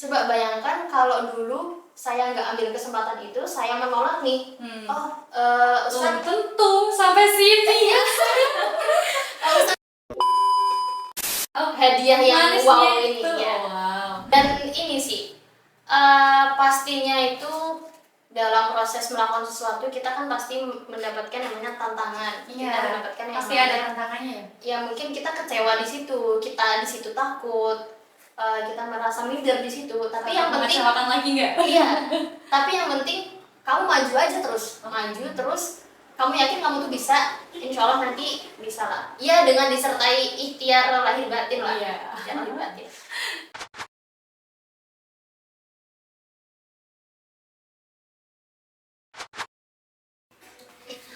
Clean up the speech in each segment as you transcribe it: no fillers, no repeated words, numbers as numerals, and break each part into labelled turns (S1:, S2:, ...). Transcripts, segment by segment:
S1: Coba bayangkan kalau dulu saya nggak ambil kesempatan itu, saya menolak nih.
S2: Ustaz tentu sampai sini ya.
S1: Hadiah yang wow ini
S2: itu.
S1: ya.
S2: Wow.
S1: Dan ini sih pastinya itu dalam proses melakukan sesuatu kita kan pasti mendapatkan namanya tantangan.
S2: Iya.
S1: Kita mendapatkan yang
S2: Pasti ada tantangannya ya.
S1: Ya mungkin kita kecewa di situ, kita di situ takut, kita merasa minder di situ. Tapi yang penting
S2: lagi nggak?
S1: Iya. Tapi yang penting kamu maju aja terus, maju terus. Kamu yakin kamu tuh bisa, insya Allah nanti bisa lah. Ya dengan disertai ikhtiar lahir batin lah.
S2: Iya.
S1: Ikhtiar lahir batin.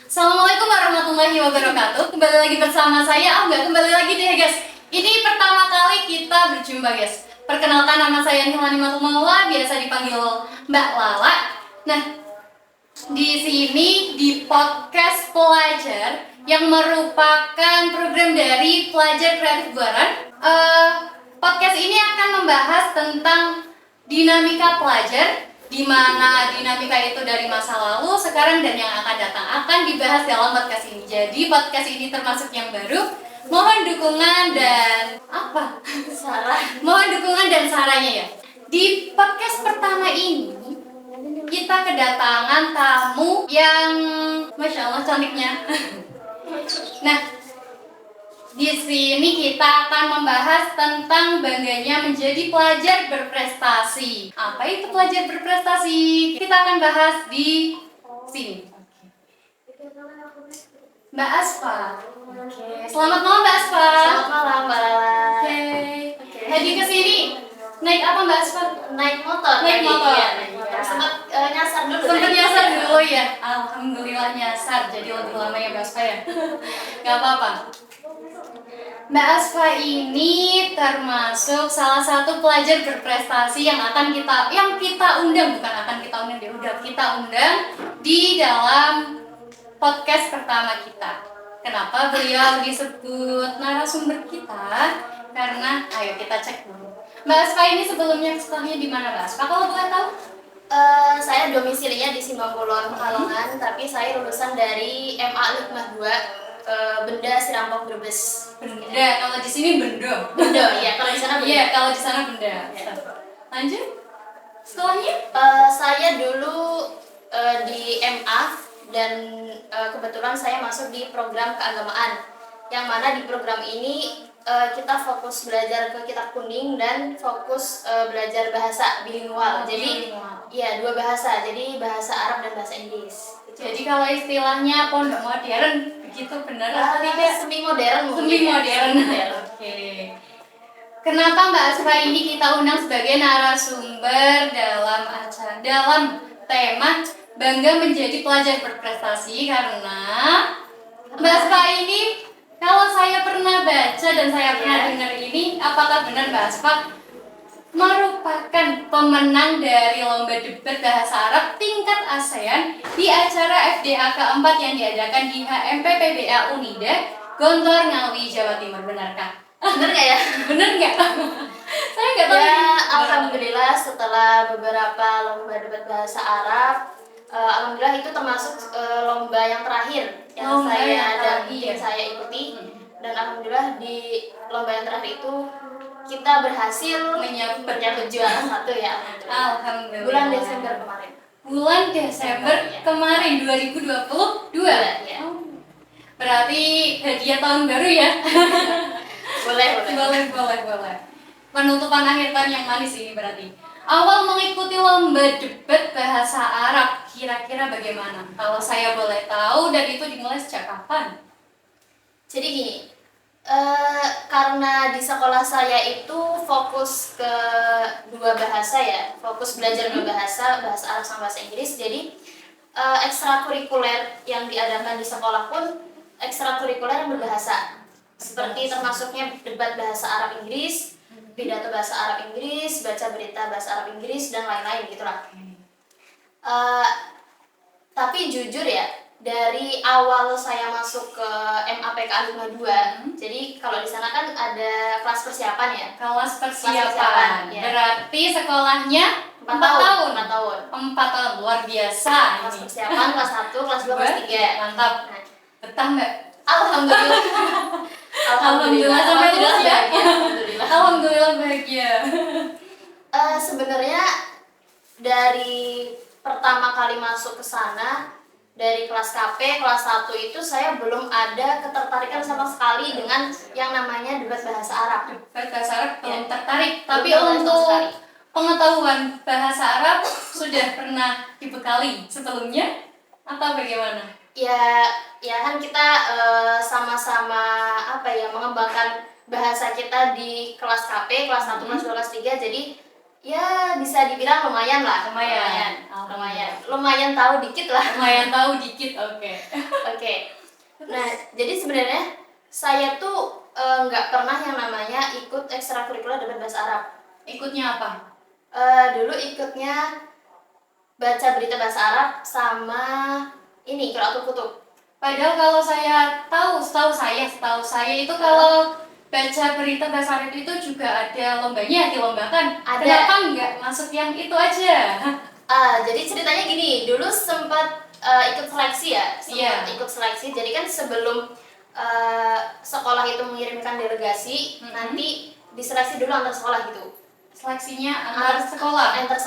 S2: Assalamualaikum warahmatullahi wabarakatuh. Kembali lagi bersama saya. Kembali lagi deh guys. Ini pertama kali kita berjumpa guys. Perkenalkan, nama saya Nihilani Matumala, biasa dipanggil Mbak Lala. Nah, di sini di podcast pelajar yang merupakan program dari Pelajar Kreatif Buaran. Podcast ini akan membahas tentang dinamika pelajar, di mana dinamika itu dari masa lalu, sekarang, dan yang akan datang akan dibahas dalam podcast ini. Jadi podcast ini termasuk yang baru. Mohon dukungan dan mohon dukungan dan sarannya ya. Di podcast pertama ini kita kedatangan tamu yang Masya Allah cantiknya. Nah, di sini kita akan membahas tentang bangganya menjadi pelajar berprestasi. Apa itu pelajar berprestasi? Kita akan bahas di sini. Mbak Asfa. Oke. Selamat malam Mbak Asfa.
S1: Selamat malam Mbak Lala.
S2: Oke. Tadi ke sini naik apa Mbak Asfa?
S1: Naik motor.
S2: Naik motor.
S1: Iya, naik motor. Sempat nyasar dulu.
S2: Sempat nyasar dulu ya. Alhamdulillah nyasar. Jadi lebih lama ya Mbak Asfa ya. Gak apa-apa. Mbak Asfa ini termasuk salah satu pelajar berprestasi yang kita undang di dalam podcast pertama kita. Kenapa beliau disebut narasumber kita? Karena ayo kita cek dulu. Mbak Asfa ini sebelumnya sekolahnya di mana Mbak Asfa? Kalau boleh tahu?
S1: Saya domisilinya di Simbangbolon, Pekalongan, tapi saya lulusan dari MA Hikmah 2, Benda Sirampok Brebes.
S2: Benda, kalau di sini Bendo.
S1: Benda, iya. Kalau di sana Benda.
S2: Iya, kalau di sana Benda.
S1: Ya.
S2: Lanjut. Sekolahnya?
S1: Saya dulu di MA dan kebetulan saya masuk di program keagamaan, yang mana di program ini kita fokus belajar ke kitab kuning dan fokus belajar bahasa bilingual. Jadi ya 2 bahasa, jadi bahasa Arab dan bahasa Inggris.
S2: Jadi kalau istilahnya pondok modern begitu benar atau tidak?
S1: Semi modern mungkin.
S2: Semi modern. Oke. Kenapa Mbak Asfa ini kita undang sebagai narasumber dalam tema bangga menjadi pelajar berprestasi? Karena Mbak Asfa ini, kalau saya pernah baca dan saya pernah dengar ini, apakah benar Mbak Asfa merupakan pemenang dari lomba debat bahasa Arab tingkat ASEAN di acara FDA keempat yang diadakan di HMP PBA Unida, Gontor, Ngawi, Jawa Timur. Benarkah?
S1: Bener nggak ya?
S2: Bener nggak? Saya nggak tahu.
S1: Ya, alhamdulillah setelah beberapa lomba debat bahasa Arab, alhamdulillah itu termasuk lomba yang terakhir yang saya ikuti. Dan alhamdulillah di lomba yang terakhir itu kita berhasil menyabet juara 1 ya.
S2: Alhamdulillah.
S1: Bulan Desember kemarin.
S2: Bulan Desember kemarin 2022.
S1: Ya.
S2: Berarti hadiah tahun baru ya. Boleh. Penutupan akhir tahun yang manis ini berarti. Awal mengikuti lomba debat bahasa Arab kira-kira bagaimana? Kalau saya boleh tahu, dan itu dimulai sejak kapan?
S1: Jadi gini, karena di sekolah saya itu fokus ke 2 bahasa ya, fokus belajar 2 bahasa Arab sama bahasa Inggris. Jadi ekstrakurikuler yang diadakan di sekolah pun ekstrakurikuler yang berbahasa, seperti termasuknya debat bahasa Arab Inggris, pidato bahasa Arab Inggris, baca berita bahasa Arab Inggris, dan lain-lain gitulah. Tapi jujur ya, dari awal saya masuk ke MAPK 52. Jadi kalau di sana kan ada kelas persiapan ya.
S2: Kelas
S1: persiapan,
S2: persiapan.
S1: ya.
S2: Berarti sekolahnya
S1: 4
S2: tahun.
S1: 4 tahun.
S2: 4 tahun, luar biasa.
S1: Kelas
S2: ini.
S1: persiapan kelas 1, kelas 2, kelas 3.
S2: Mantap.
S1: Nah,
S2: Betah nggak?
S1: alhamdulillah.
S2: Alhamdulillah sampai lulus ya.
S1: bahagia, alhamdulillah.
S2: Alhamdulillah bahagia.
S1: Sebenarnya dari pertama kali masuk ke sana, dari kelas KP kelas 1 itu saya belum ada ketertarikan sama sekali dengan yang namanya debat bahasa Arab.
S2: Bahasa Arab belum
S1: Ya.
S2: tertarik, tapi
S1: Belum tertarik sama
S2: untuk
S1: sekali.
S2: pengetahuan bahasa Arab sudah pernah dibekali sebelumnya atau bagaimana?
S1: Ya, ya kan kita sama-sama apa ya mengembangkan bahasa kita di kelas KP kelas 1, kelas 2, kelas 3. Jadi ya bisa dibilang lumayan lah. Lumayan tahu dikit lah.
S2: Lumayan tahu dikit, oke.
S1: Oke. Nah, jadi sebenarnya saya tuh nggak pernah yang namanya ikut ekstrakurikuler debat bahasa Arab.
S2: Ikutnya apa?
S1: Dulu ikutnya baca berita bahasa Arab sama ini qiraatul kutub.
S2: Padahal kalau saya setahu saya itu kalau baca berita bahasa Arab itu juga ada lombanya, dilombakan.
S1: Ada.
S2: Kenapa nggak masuk yang itu aja?
S1: Jadi ceritanya gini, dulu sempat ikut seleksi ya, ikut seleksi. Jadi kan sebelum sekolah itu mengirimkan delegasi, nanti diseleksi dulu antar sekolah gitu.
S2: Seleksinya antar sekolah.
S1: Antar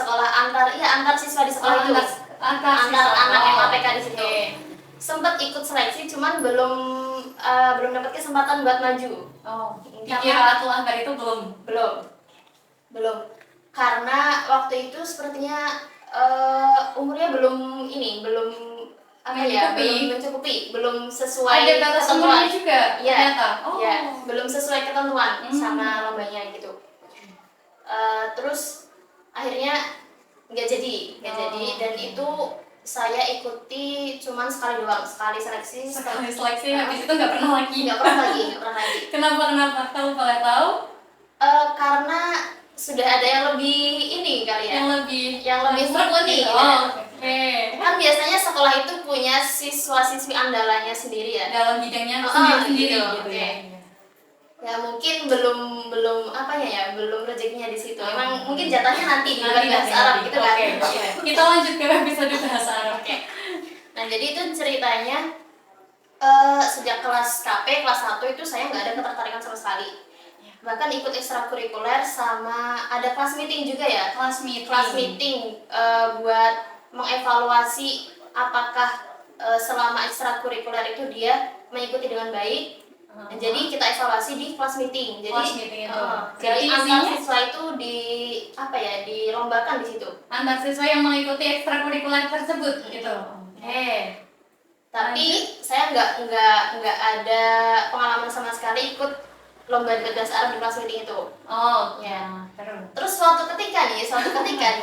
S1: siswa di sekolah itu. Antar anak MAPK di situ.
S2: Okay.
S1: Sempat ikut seleksi, cuman belum dapat kesempatan buat maju.
S2: Dikira akbar itu
S1: belum. Karena waktu itu sepertinya umurnya belum mencukupi, belum sesuai
S2: ada batas umurnya juga.
S1: Ya, belum sesuai ketentuan sama lombanya gitu. Terus akhirnya nggak jadi dan itu saya ikuti cuman sekali seleksi
S2: habis itu nggak pernah lagi. Kenapa kamu boleh tahu?
S1: Karena sudah ada yang lebih ini kali ya, yang lebih mumpuni. Kan biasanya sekolah itu punya siswa-siswi andalannya sendiri ya
S2: dalam bidangnya sendiri gitu ya.
S1: Ya mungkin belum belum rezekinya di situ. Emang mungkin jatahnya nanti di bahasa Arab gitu kan.
S2: Kita lanjut ke episode bahasa Arab.
S1: Nah, jadi itu ceritanya sejak kelas KP kelas 1 itu saya nggak ada ketertarikan sama sekali. Bahkan ikut ekstrakurikuler sama ada kelas meeting juga ya. Kelas meeting buat mengevaluasi apakah selama ekstrakurikuler itu dia mengikuti dengan baik. Jadi kita evaluasi di kelas meeting. Jadi antar siswa itu dilombakan di situ.
S2: Antar siswa yang mengikuti ekstrakurikuler tersebut gitu.
S1: Tapi saya nggak ada pengalaman sama sekali ikut lomba debat bahasa Arab di kelas meeting itu. Terus suatu ketika di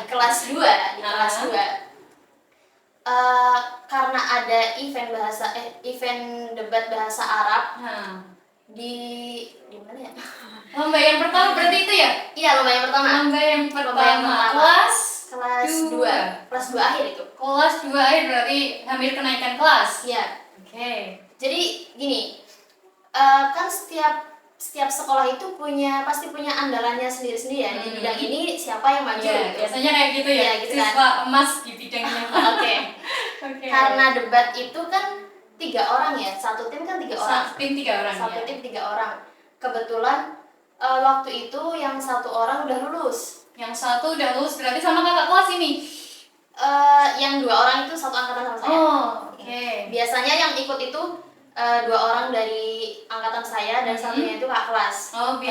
S1: kelas 2 karena ada event debat bahasa Arab di mana ya?
S2: Lomba yang pertama berarti itu ya?
S1: Iya, lomba yang pertama. Kelas 2 akhir itu.
S2: Kelas 2 akhir berarti hampir kenaikan kelas.
S1: Iya. Jadi gini, kan setiap sekolah itu pasti punya andalannya sendiri-sendiri ya. Di bidang ini siapa yang maju gitu.
S2: Biasanya kayak gitu ya,
S1: gitu
S2: siswa emas di bidangnya.
S1: Karena debat itu kan 3 orang ya, satu tim kan 3 orang.
S2: Satu
S1: tim 3 orang. Kebetulan waktu itu yang 1 orang udah lulus.
S2: Yang 1 udah lulus berarti sama kakak kelas ini.
S1: Yang 2 orang itu satu angkatan sama saya. Biasanya yang ikut itu 2 orang dari angkatan saya dan satunya itu kakak kelas. Tapi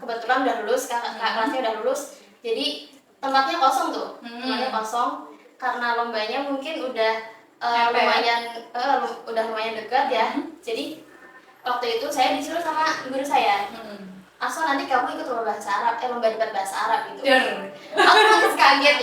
S1: kebetulan udah lulus, kakak kelasnya udah lulus. Jadi tempatnya kosong tuh. Tempatnya kosong karena lombanya mungkin udah lumayan dekat ya. Jadi waktu itu saya disuruh sama guru saya. Asal nanti kamu ikut lomba debat bahasa Arab gitu. Aku kaget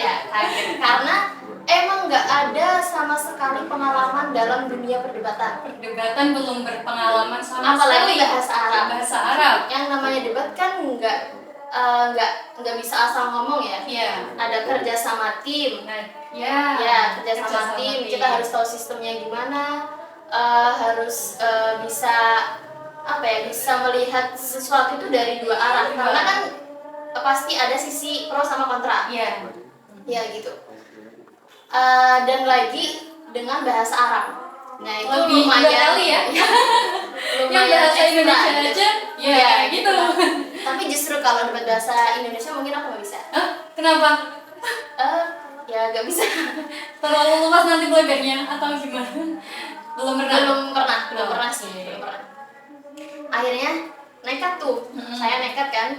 S1: karena emang nggak ada sama sekali pengalaman dalam dunia perdebatan.
S2: Belum berpengalaman sama
S1: apalagi
S2: sekali. Bahasa Arab.
S1: Yang namanya debat kan nggak bisa asal ngomong ya. ada kerja sama tim.
S2: Nah,
S1: Kerja sama tim. Kita harus tahu sistemnya gimana, harus bisa bisa melihat sesuatu itu dari dua arah. Karena kan pasti ada sisi pro sama kontra. Ya gitu. Dan lagi dengan bahasa Arab. Nah itu
S2: lebih
S1: lumayan
S2: kali ya.
S1: lumayan
S2: Yang bahasa
S1: ekstra,
S2: Indonesia aja gitu.
S1: Tapi justru kalau debat bahasa Indonesia mungkin aku nggak bisa.
S2: Kenapa?
S1: Ya nggak bisa.
S2: Terlalu luas nanti belajarnya atau gimana? Belum
S1: pernah sih, belum pernah. Akhirnya nekat tuh. Saya nekat kan.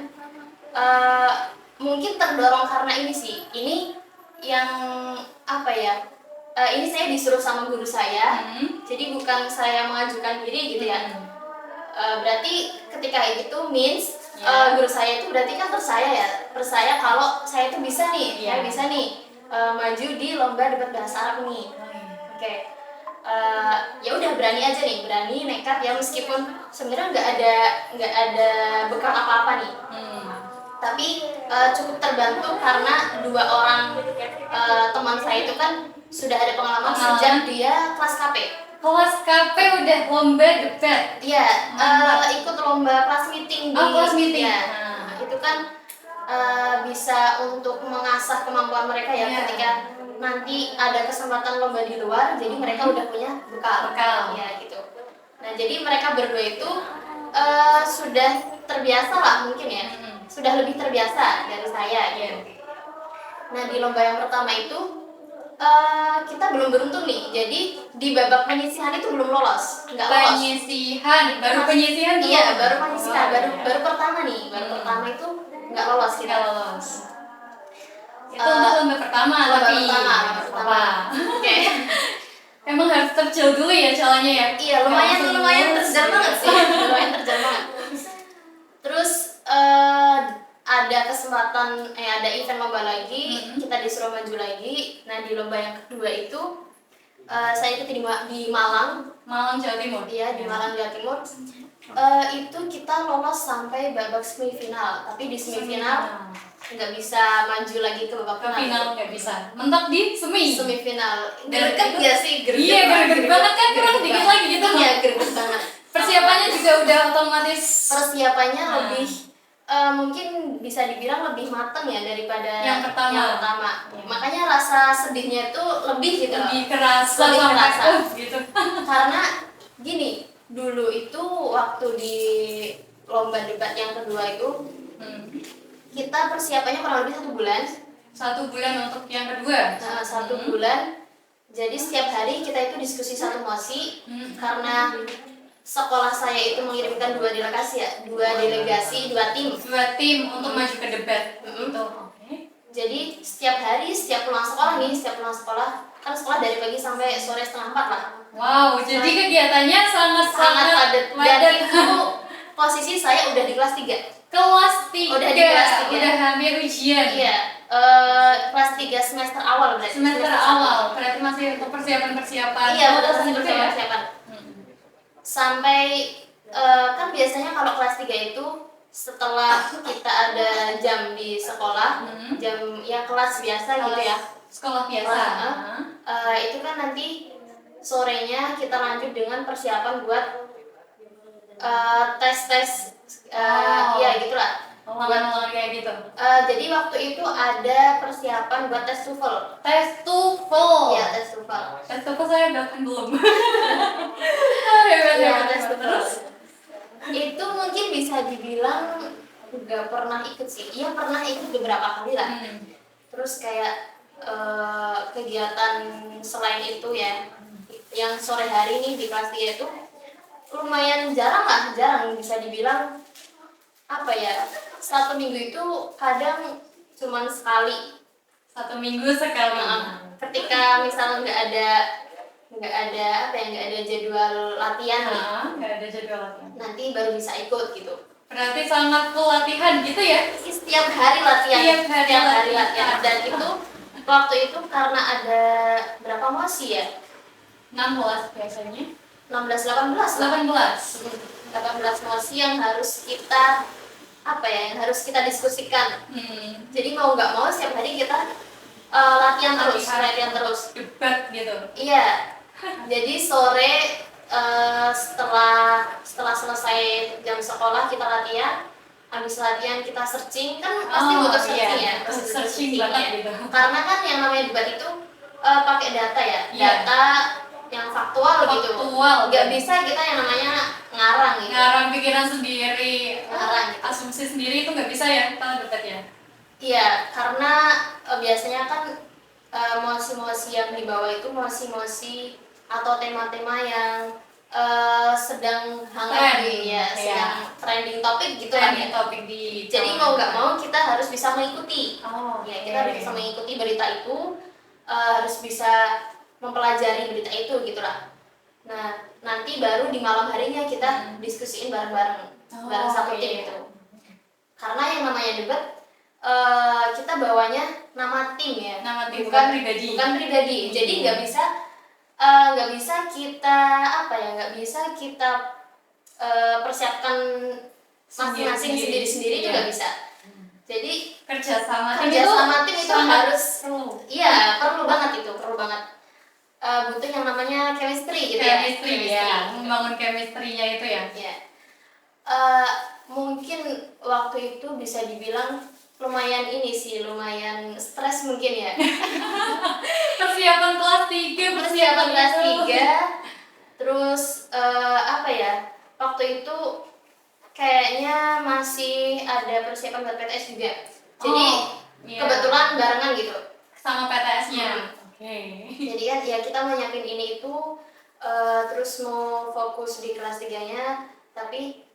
S1: Mungkin terdorong karena ini sih. Ini yang ini saya disuruh sama guru saya. Jadi bukan saya mengajukan diri gitu ya. Berarti ketika itu means guru saya itu berarti kan percaya kalau saya itu bisa nih, saya bisa nih maju di lomba debat bahasa Arab nih. Oke. Ya udah berani aja nih, berani nekat ya meskipun sebenarnya nggak ada bekal apa-apa nih. Tapi cukup terbantu karena dua orang teman saya itu kan sudah ada pengalaman sejak dia kelas KP.
S2: Kelas KP udah lomba debat.
S1: Iya, ikut lomba kelas meeting
S2: kelas meeting.
S1: Ya, itu kan bisa untuk mengasah kemampuan mereka ya ketika nanti ada kesempatan lomba di luar, jadi mereka udah punya bekal. Ya gitu. Nah jadi mereka berdua itu sudah terbiasa lah mungkin ya, sudah lebih terbiasa dari saya gitu. Nah di lomba yang pertama itu kita belum beruntung nih, jadi di babak penyisihan itu belum lolos, nggak lolos.
S2: Baru penyisihan tuh?
S1: Iya, baru penyisihan, baru pertama nih, baru pertama itu nggak lolos kita.
S2: Nggak lolos. Itu untuk lomba pertama.
S1: Oke.
S2: Emang harus terjal dulu ya calonnya ya?
S1: Iya, lumayan terjal banget sih, lumayan terjal banget. Terus ada kesempatan ada event lomba lagi, kita disuruh maju lagi. Nah di lomba yang kedua itu saya ikut di Malang,
S2: Jawa Timur.
S1: Iya di Malang Jawa Timur. Itu kita lolos sampai babak semifinal, tapi di semifinal nggak bisa maju lagi ke babak
S2: final. Nggak bisa. Mentok di
S1: semifinal. Greget nggak sih?
S2: Iya, greget banget kan, kurang dikit lagi gitu.
S1: Iya, greget banget.
S2: Persiapannya juga udah otomatis.
S1: Persiapannya lebih mungkin bisa dibilang lebih matang ya daripada
S2: yang pertama.
S1: Makanya rasa sedihnya itu lebih gitu loh.
S2: Lebih kerasa. Gitu.
S1: Karena gini, dulu itu waktu di lomba debat yang kedua itu kita persiapannya kurang lebih 1 bulan.
S2: 1 bulan untuk yang kedua.
S1: 1 bulan. Jadi setiap hari kita itu diskusi satu mosi karena sekolah saya itu mengirimkan 2 delegasi 2 tim
S2: untuk maju ke debat.
S1: Jadi setiap hari, setiap pulang sekolah kan sekolah dari pagi sampai sore 3:30 lah.
S2: Wow, jadi kegiatannya sangat
S1: padat. Dan itu posisi saya udah di kelas 3. Udah di kelas 3.
S2: Udah hampir ujian.
S1: Iya, kelas 3 semester awal berarti.
S2: Berarti masih untuk persiapan.
S1: Iya, masih persiapan. Sampai kan biasanya kalau kelas 3 itu setelah kita ada jam di sekolah, jam kelas biasa gitu ya.
S2: Sekolah biasa.
S1: Itu kan nanti sorenya kita lanjut dengan persiapan buat tes gitulah.
S2: Ulangan kayak gitu.
S1: Jadi waktu itu ada persiapan buat tes TOEFL. Iya, tes TOEFL.
S2: Tes TOEFL saya bahkan belum.
S1: Tes TOEFL. Itu mungkin bisa dibilang nggak pernah ikut sih. Iya pernah ikut beberapa kali lah. Terus kayak kegiatan selain itu ya, yang sore hari nih di kelas 3 itu lumayan jarang bisa dibilang 1 minggu itu kadang cuman sekali.
S2: 1 minggu sekali.
S1: Ketika misalnya nggak ada jadwal latihan nih.
S2: Nggak ada jadwal latihan.
S1: Nanti baru bisa ikut gitu.
S2: Berarti sangat pelatihan gitu ya?
S1: Setiap hari latihan. Dan itu waktu itu karena ada berapa mosi ya?
S2: 16 biasanya.
S1: 18 mosi yang harus kita diskusikan. Jadi mau nggak mau setiap hari kita latihan terus.
S2: Debat gitu.
S1: Iya. Jadi sore setelah selesai jam sekolah kita latihan. Habis latihan kita searching, kan pasti butuh searching ya, pasti butuh
S2: searching
S1: ya.
S2: banget gitu.
S1: Karena kan yang namanya debat itu pakai data ya, data yang faktual gitu. Nggak bisa kita yang namanya ngarang gitu.
S2: Ngarang pikiran sendiri,
S1: Ngarang gitu.
S2: asumsi sendiri itu nggak bisa ya kalau debat ya.
S1: Iya, karena biasanya kan mosi-mosi yang dibawa itu mosi-mosi atau tema-tema yang sedang hangat ya, sedang trending topik gitu kan ya.
S2: Topik di
S1: Jadi mau nggak mau kita harus bisa mengikuti.
S2: Ya,
S1: Kita harus bisa mengikuti berita itu, harus bisa mempelajari berita itu gitulah. Nah, nanti baru di malam harinya kita diskusiin bareng-bareng, bareng satu tim gitu. Karena yang namanya debat kita bawanya nama tim ya,
S2: bukan pribadi.
S1: Jadi nggak bisa kita nggak bisa kita persiapkan masing-masing sendiri-sendiri itu nggak bisa. Jadi kerja sama tim itu harus perlu banget butuh yang namanya chemistry gitu
S2: ya. Membangun chemistry-nya itu ya.
S1: Mungkin waktu itu bisa dibilang lumayan stres mungkin ya.
S2: Persiapan kelas
S1: 3. Terus waktu itu kayaknya masih ada persiapan buat PTS juga. Jadi kebetulan barengan gitu
S2: sama PTS-nya.
S1: Jadi kan ya kita mau nyiapin ini itu terus mau fokus di kelas 3-nya, tapi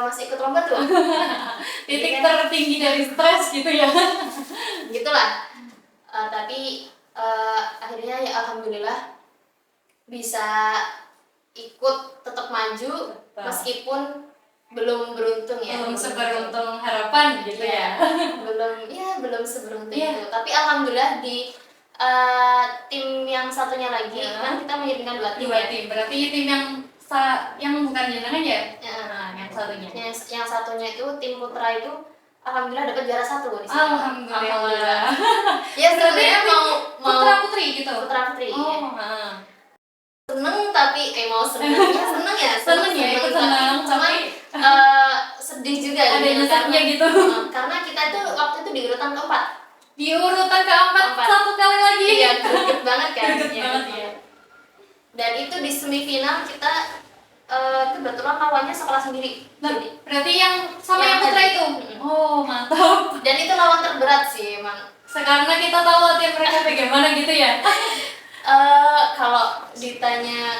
S1: masih ikut lomba tuh.
S2: Titik tertinggi dari stres gitu ya.
S1: Gitulah. Tapi akhirnya ya alhamdulillah bisa ikut tetap maju meskipun belum beruntung ya.
S2: Belum seberuntung harapan gitu ya.
S1: Belum seberuntung itu. Tapi alhamdulillah di tim yang satunya lagi kan kita mengirimkan 2 tim.
S2: Berarti tim yang bukan jenengan ya? Yang satunya.
S1: Yang satunya itu tim putra itu alhamdulillah dapat juara 1 di sini.
S2: Alhamdulillah.
S1: Ya sebenarnya mau
S2: putra putri gitu.
S1: Putra putri.
S2: Seneng
S1: tapi seneng ya. Cuman sedih juga.
S2: Ada nyesatnya gitu.
S1: Karena kita itu waktu itu di urutan keempat.
S2: Di urutan keempat satu kali lagi.
S1: Iya, greget banget kan.
S2: Iya.
S1: Dan itu di semifinal kita kebetulan lawannya sekolah sendiri.
S2: Berarti yang sama yang putra itu. Mantap.
S1: Dan itu lawan terberat sih emang.
S2: Karena kita tahu latihan mereka bagaimana gitu ya.
S1: Kalau ditanya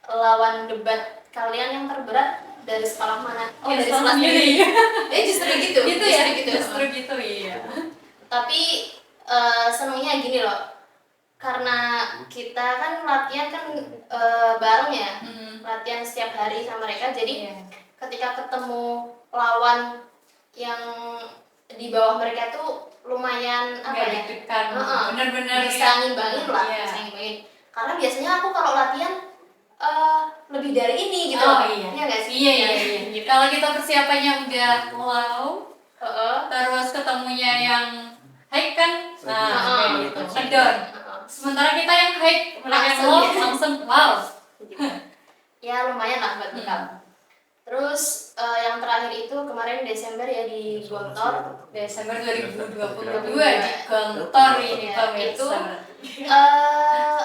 S1: lawan debat kalian yang terberat dari sekolah mana? Dari sekolah sendiri. Justru gitu.
S2: Justru gitu iya.
S1: Tapi senangnya gini loh. Karena kita kan latihan kan bareng ya. Latihan setiap hari sama mereka. Jadi ketika ketemu lawan yang di bawah mereka tuh lumayan benar-benar bisa ngimbangin lah. Karena biasanya aku kalau latihan lebih dari ini gitu.
S2: Iya nggak sih? Iya. Kalau kita persiapannya udah terus ketemunya yang high kan, gitu. Down. Sementara kita yang high, mereka yang low langsung wow.
S1: Ya lumayan lah buat bekal. Terus yang terakhir itu kemarin Desember ya di Gontor.
S2: Desember 2022 di Gontor ini
S1: itu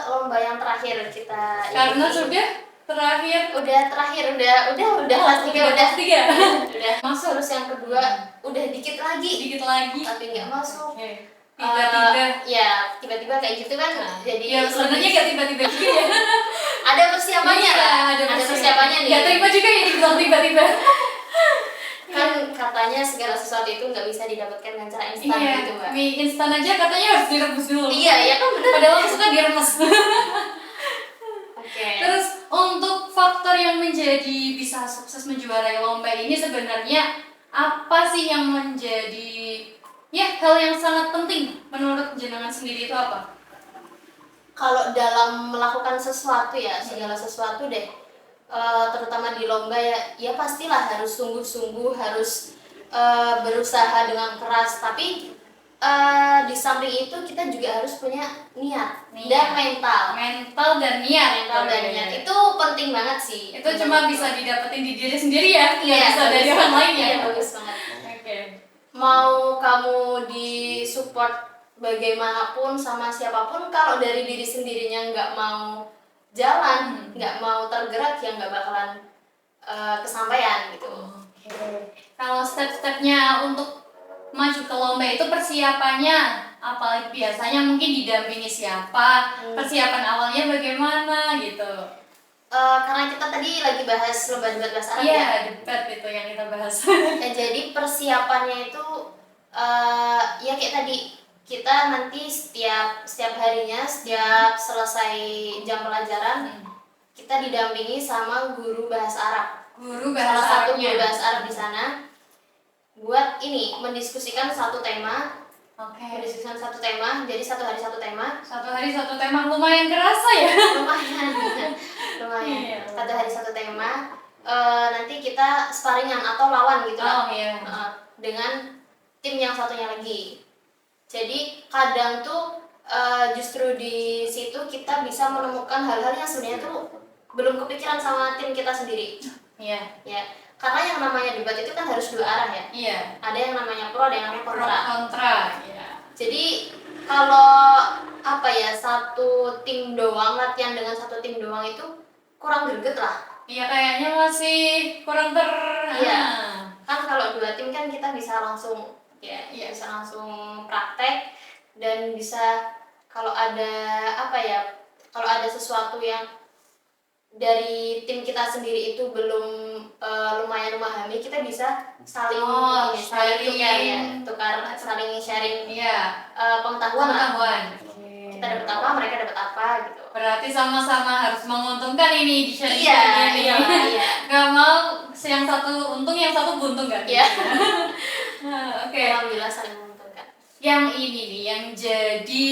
S1: lomba yang terakhir kita.
S2: Karena sudah terakhir
S1: kelas 3 udah
S2: masuk.
S1: Terus yang kedua udah dikit lagi tapi nggak masuk. Tiba-tiba kayak gitu kan. Jadi
S2: sebenarnya nggak tiba-tiba juga ya.
S1: Ada persiapannya ada persiapannya nih.
S2: Nggak terima juga ya dibilang tiba-tiba.
S1: Kan katanya segala sesuatu itu nggak bisa didapatkan dengan cara instan gitu Mbak.
S2: Mie instan aja katanya harus direbus dulu.
S1: Iya kan benar.
S2: Padahal suka diremes.
S1: Okay.
S2: Terus untuk faktor yang menjadi bisa sukses menjuarai lomba ini sebenarnya apa sih yang menjadi hal yang sangat penting menurut jenengan sendiri itu apa?
S1: Kalau dalam melakukan sesuatu ya segala sesuatu deh, terutama di lomba ya pastilah harus sungguh-sungguh, harus berusaha dengan keras. Tapi di samping itu kita juga harus punya niat,
S2: Niat.
S1: dan mental.
S2: Mental dan niat.
S1: Mental dan niat itu penting banget sih.
S2: Itu cuma bisa didapetin di diri sendiri ya, nggak
S1: Iya,
S2: bisa dari
S1: bagus
S2: orang
S1: banget.
S2: lain ya.
S1: Iya, bagus banget.
S2: Oke.
S1: Mau kamu di support bagaimanapun sama siapapun, kalau dari diri sendirinya nggak mau jalan, nggak mau tergerak, ya nggak bakalan kesampaian gitu.
S2: Oke. Kalau step-stepnya untuk maju ke lomba itu persiapannya apa? Biasanya mungkin didampingi siapa? Persiapan awalnya bagaimana gitu?
S1: Karena kita tadi lagi bahas lomba debat bahasa Arab
S2: Iya,
S1: ya.
S2: debat itu yang kita bahas.
S1: Jadi persiapannya itu ya kayak tadi, kita nanti setiap harinya, setiap selesai jam pelajaran, kita didampingi sama guru bahasa Arab.
S2: Guru
S1: Salah
S2: bahasa
S1: satu
S2: Arabnya.
S1: guru bahasa Arab di sana buat ini mendiskusikan satu tema.
S2: Oke.
S1: Mendiskusikan satu tema, jadi satu hari satu tema.
S2: Satu hari satu tema, lumayan kerasa ya.
S1: Lumayan.
S2: Iya.
S1: Satu hari satu tema. Nanti kita sparingan atau lawan gitu
S2: Oh
S1: lah.
S2: iya.
S1: Dengan tim yang satunya lagi. Jadi kadang tuh justru di situ kita bisa menemukan hal-hal yang sebenarnya tuh belum kepikiran sama tim kita sendiri.
S2: Iya.
S1: Ya, karena yang namanya debat itu kan harus dua arah ya.
S2: Iya.
S1: Ada yang namanya pro, ada yang namanya
S2: Pro
S1: kontra.
S2: kontra. Iya.
S1: Jadi kalau apa ya, satu tim doang latihan dengan satu tim doang itu kurang greget lah.
S2: Iya, kayaknya masih kurang
S1: Iya. Kan kalau dua tim kan kita bisa langsung
S2: Iya.
S1: bisa langsung praktek, dan bisa kalau ada apa ya, kalau ada sesuatu yang dari tim kita sendiri itu belum lumayan memahami, kita bisa saling saling tukar saling sharing
S2: Iya.
S1: pengetahuan lah.
S2: Pengetahuan.
S1: Kita dapat apa, mereka dapat apa gitu.
S2: Berarti sama-sama harus menguntungkan ini di sharing
S1: Iya,
S2: ini.
S1: iya.
S2: Gak mau yang satu untung, yang satu buntung kan?
S1: Iya.
S2: Oke.
S1: Alhamdulillah saling menguntungkan.
S2: Yang ini nih, yang jadi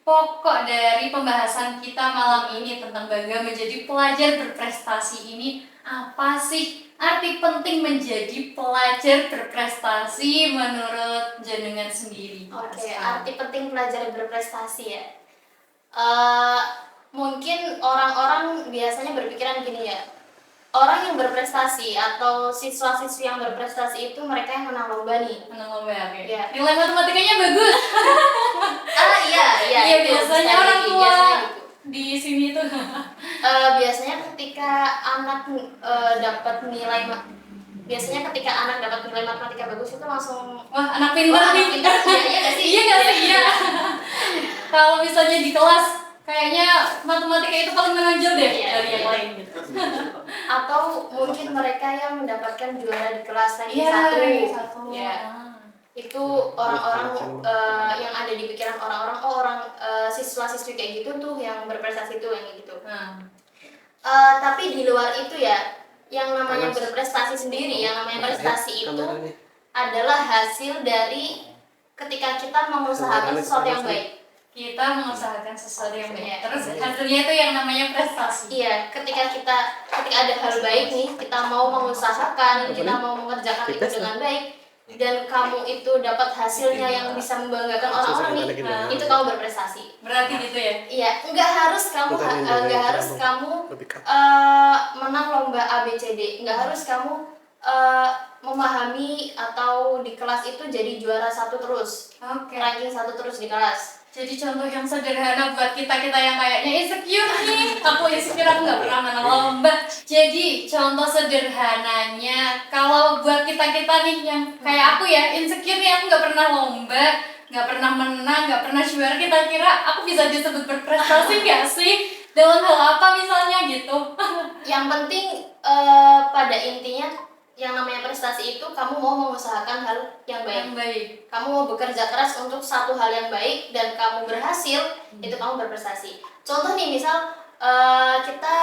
S2: pokok dari pembahasan kita malam ini tentang bangga menjadi pelajar berprestasi ini, apa sih arti penting menjadi pelajar berprestasi menurut jenengan sendiri?
S1: Oke, arti penting pelajar berprestasi ya. Mungkin orang-orang biasanya berpikiran gini ya, orang yang berprestasi atau siswa-siswi yang berprestasi itu mereka yang menang lomba nih.
S2: Menang lomba, oke.
S1: Iya.
S2: Nilai matematikanya bagus.
S1: Iya,
S2: Iya,
S1: itu
S2: biasanya
S1: bisa
S2: orang
S1: jadi,
S2: tua
S1: biasanya gitu.
S2: di sini tuh.
S1: Biasanya ketika anak dapat nilai biasanya ketika anak dapat nilai matematika bagus itu langsung
S2: Wah, anak pintar
S1: anak
S2: nih.
S1: pintar. Iya nggak sih?
S2: Iya nggak sih? Iya. Kalau misalnya di kelas, kayaknya matematika itu paling menonjol deh
S1: Iya,
S2: dari yang
S1: iya.
S2: lain gitu.
S1: Atau mungkin mereka yang mendapatkan juara di kelas ranking
S2: Iya,
S1: satu.
S2: ranking satu.
S1: Ya. Itu orang-orang yang ada di pikiran orang-orang, siswa-siswi kayak gitu tuh yang berprestasi tuh yang kayak gitu. Tapi di luar itu ya, yang namanya berprestasi sendiri, yang namanya prestasi itu adalah hasil dari ketika kita mengusahakan sesuatu yang baik.
S2: Kita mengusahakan sesuatu yang baik.
S1: Iya.
S2: Terus hasilnya itu yang namanya prestasi.
S1: Iya, ketika ada hal baik nih, kita mau mengusahakan, kita mau mengerjakan itu dengan baik, dan kamu itu dapat hasilnya yang bisa membanggakan orang-orang nih, itu kamu berprestasi.
S2: Berarti gitu ya?
S1: Iya, nggak harus kamu menang lomba ABCD, nggak harus kamu memahami atau di kelas itu jadi juara satu terus,
S2: Oke.
S1: ranking satu terus di kelas.
S2: Jadi contoh yang sederhana buat kita yang kayaknya insecure nih. Aku insecure, aku nggak pernah menang lomba. Jadi contoh sederhananya, kalau buat kita nih yang kayak aku ya, insecure nih, aku nggak pernah lomba, nggak pernah menang, nggak pernah juara. Kita kira aku bisa disebut berprestasi nggak sih? Dalam hal apa misalnya gitu?
S1: Yang penting pada intinya yang namanya prestasi itu kamu mau mengusahakan hal yang baik.
S2: Yang baik.
S1: Kamu mau bekerja keras untuk satu hal yang baik dan kamu berhasil, itu kamu berprestasi. Contoh nih, misal kita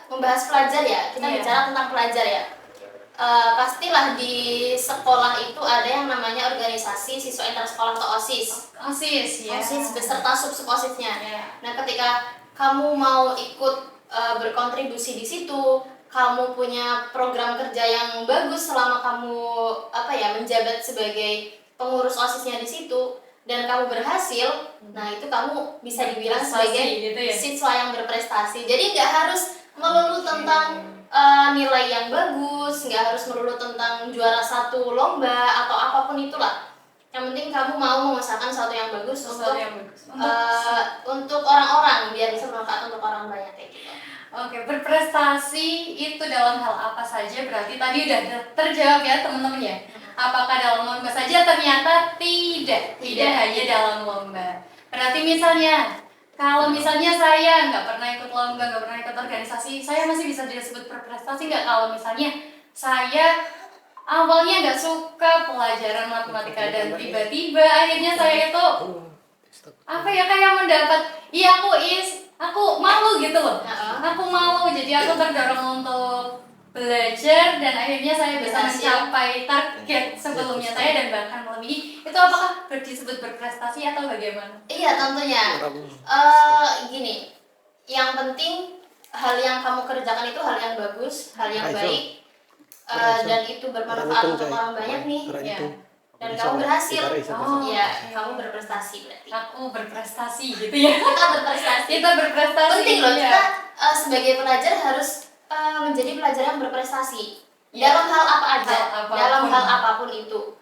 S1: membahas pelajar ya, kita bicara tentang pelajar ya. Pastilah di sekolah itu ada yang namanya organisasi siswa intersekolah atau OSIS.
S2: OSIS ya.
S1: OSIS beserta sub-OSISnya.
S2: Ya.
S1: Nah, ketika kamu mau ikut berkontribusi di situ, kamu punya program kerja yang bagus selama kamu menjabat sebagai pengurus OSISnya di situ dan kamu berhasil, nah itu kamu bisa dibilang sebagai
S2: gitu ya?
S1: siswa yang berprestasi. Jadi nggak harus melulu tentang nilai yang bagus, nggak harus melulu tentang juara satu lomba atau apapun itulah. Yang penting kamu mau mengusahakan sesuatu yang bagus untuk orang-orang biar bisa bermanfaat untuk orang banyak kayak gitu.
S2: Oke, berprestasi itu dalam hal apa saja? Berarti tadi udah terjawab ya teman-teman ya. Apakah dalam lomba saja? Ternyata tidak hanya dalam lomba. Berarti misalnya, kalau misalnya saya nggak pernah ikut lomba, nggak pernah ikut organisasi, saya masih bisa disebut berprestasi nggak? Kalau misalnya saya awalnya nggak suka pelajaran matematika dan tiba-tiba akhirnya saya itu apa ya, kayak mendapat, aku malu gitu loh. Aku malu, jadi aku terdorong untuk belajar dan akhirnya saya bisa mencapai target sebelumnya saya dan bahkan melebihi. Itu apakah disebut berprestasi atau bagaimana?
S1: Iya, tentunya. Gini, yang penting hal yang kamu kerjakan itu hal yang bagus, hal yang baik, dan itu bermanfaat untuk orang banyak nih, ya. Dan kamu berhasil, kamu berprestasi berarti.
S2: Aku berprestasi gitu ya.
S1: Kita berprestasi. Penting loh, kita sebagai pelajar harus menjadi pelajar yang berprestasi dalam hal apa aja, dalam hal apapun itu.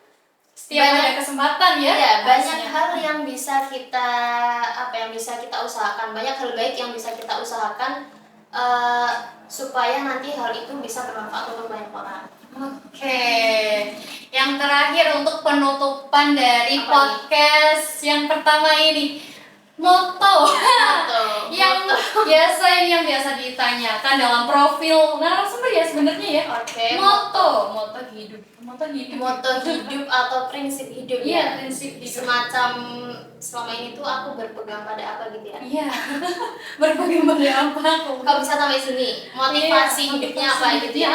S2: Setiap ada kesempatan ya.
S1: Iya, banyak hal yang bisa kita usahakan, banyak hal baik yang bisa kita usahakan supaya nanti hal itu bisa bermanfaat untuk banyak orang.
S2: Oke, yang terakhir untuk penutupan dari podcast yang pertama ini, moto yang biasa ditanyakan dalam profil narasumber ya sebenarnya ya. Moto hidup atau prinsip hidup ya.
S1: Prinsip hidup. Semacam selama ini tuh aku berpegang pada apa gitu ya.
S2: Iya. Berpegang pada apa?
S1: Kau bisa sampai sini. Motivasi hidupnya apa gitu ya.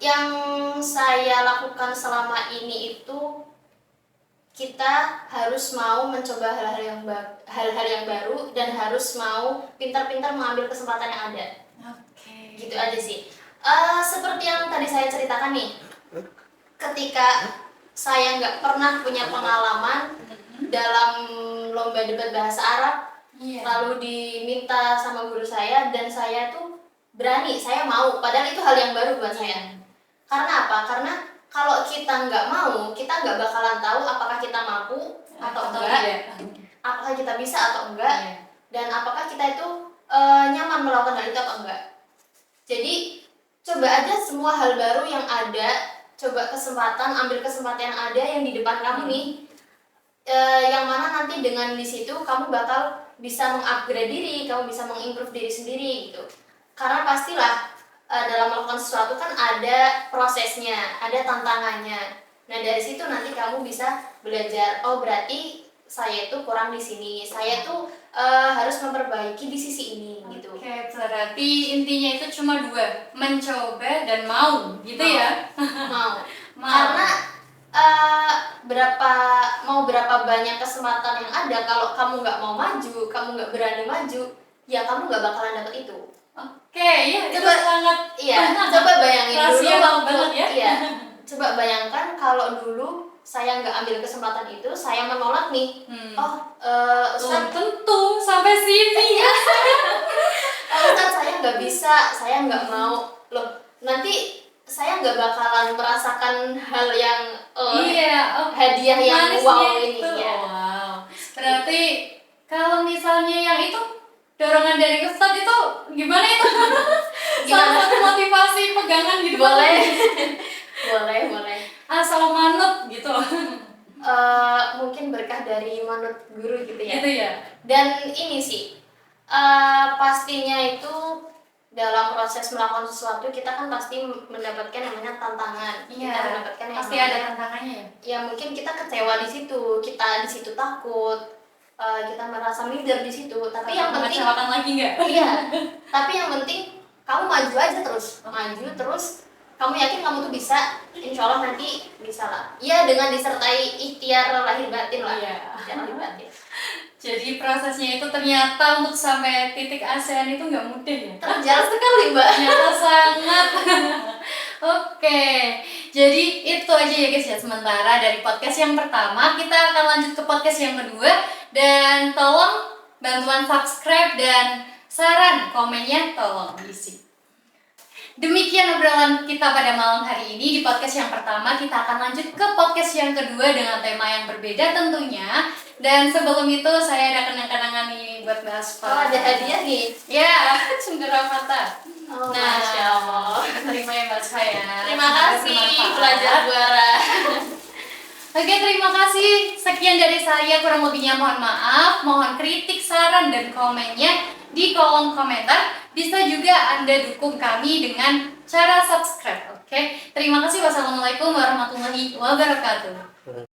S1: Yang saya lakukan selama ini itu kita harus mau mencoba hal-hal yang baru dan harus mau pintar-pintar mengambil kesempatan yang ada. Gitu aja sih. Seperti yang tadi saya ceritakan nih, ketika saya nggak pernah punya pengalaman dalam lomba debat bahasa Arab, lalu diminta sama guru saya dan saya tuh berani, saya mau, padahal itu hal yang baru buat saya. Karena apa? Karena kalau kita nggak mau, kita nggak bakalan tahu apakah kita mampu atau enggak, apakah kita bisa atau enggak, dan apakah kita itu nyaman melakukan hal itu atau enggak. Jadi coba aja semua hal baru yang ada, coba ambil kesempatan yang ada yang di depan kamu nih, yang mana nanti dengan di situ kamu bakal bisa mengupgrade diri, kamu bisa mengimprove diri sendiri gitu. Karena pastilah dalam melakukan sesuatu kan ada prosesnya, ada tantangannya. Nah dari situ nanti kamu bisa belajar, oh berarti saya itu kurang di sini, saya tuh harus memperbaiki di sisi ini gitu.
S2: Oke, berarti intinya itu cuma dua, mencoba dan mau, gitu ya?
S1: Mau. Karena berapa banyak kesempatan yang ada, kalau kamu nggak mau maju, kamu nggak berani maju, ya kamu nggak bakalan dapet itu. Coba bayangin dulu coba bayangkan kalau dulu saya nggak ambil kesempatan itu, saya menolak nih.
S2: Ustaz tentu sampai sini.
S1: Ustaz saya nggak bisa, saya nggak mau. Loh, nanti saya nggak bakalan merasakan hal yang hadiah yang wow ini ya.
S2: Wow. Berarti kalau misalnya yang itu dorongan dari Ustaz itu gimana itu? Salah satu motivasi pegangan gitu.
S1: Boleh.
S2: Asal manut gitu.
S1: Mungkin berkah dari manut guru gitu ya.
S2: Gitu ya.
S1: Dan ini sih pastinya itu dalam proses melakukan sesuatu kita kan pasti mendapatkan namanya tantangan.
S2: Iya.
S1: Kita mendapatkan
S2: pasti ada tantangannya ya.
S1: Ya mungkin kita kecewa di situ, kita di situ takut. Kita merasa minder di situ, tapi yang penting
S2: lagi nggak?
S1: Iya, tapi yang penting kamu maju aja terus, kamu yakin kamu tuh bisa, insya Allah nanti bisa lah. Iya, dengan disertai ikhtiar lahir batin lah. Ikhtiar lahir batin.
S2: Jadi prosesnya itu ternyata untuk sampai titik ASEAN itu nggak mudah ya?
S1: Terjal sekali Mbak.
S2: Ternyata sangat. Oke, jadi itu aja ya guys ya sementara dari podcast yang pertama. Kita akan lanjut ke podcast yang kedua. Dan tolong bantuan subscribe dan saran komennya tolong diisi. Demikian obrolan kita pada malam hari ini di podcast yang pertama. Kita akan lanjut ke podcast yang kedua dengan tema yang berbeda tentunya. Dan sebelum itu saya ada kenang-kenangan nih buat bahas.
S1: Oh, ada hadiah nih.
S2: Ya, cendera mata.
S1: Oh,
S2: Nah,
S1: Masya Allah.
S2: terima ya Mbak saya.
S1: Terima
S2: Semoga
S1: kasih
S2: bermanfaat.
S1: pelajar juara.
S2: Oke, terima kasih. Sekian dari saya, kurang lebihnya mohon maaf. Mohon kritik, saran, dan komennya di kolom komentar. Bisa juga Anda dukung kami dengan cara subscribe. Oke, terima kasih. Wassalamualaikum warahmatullahi wabarakatuh.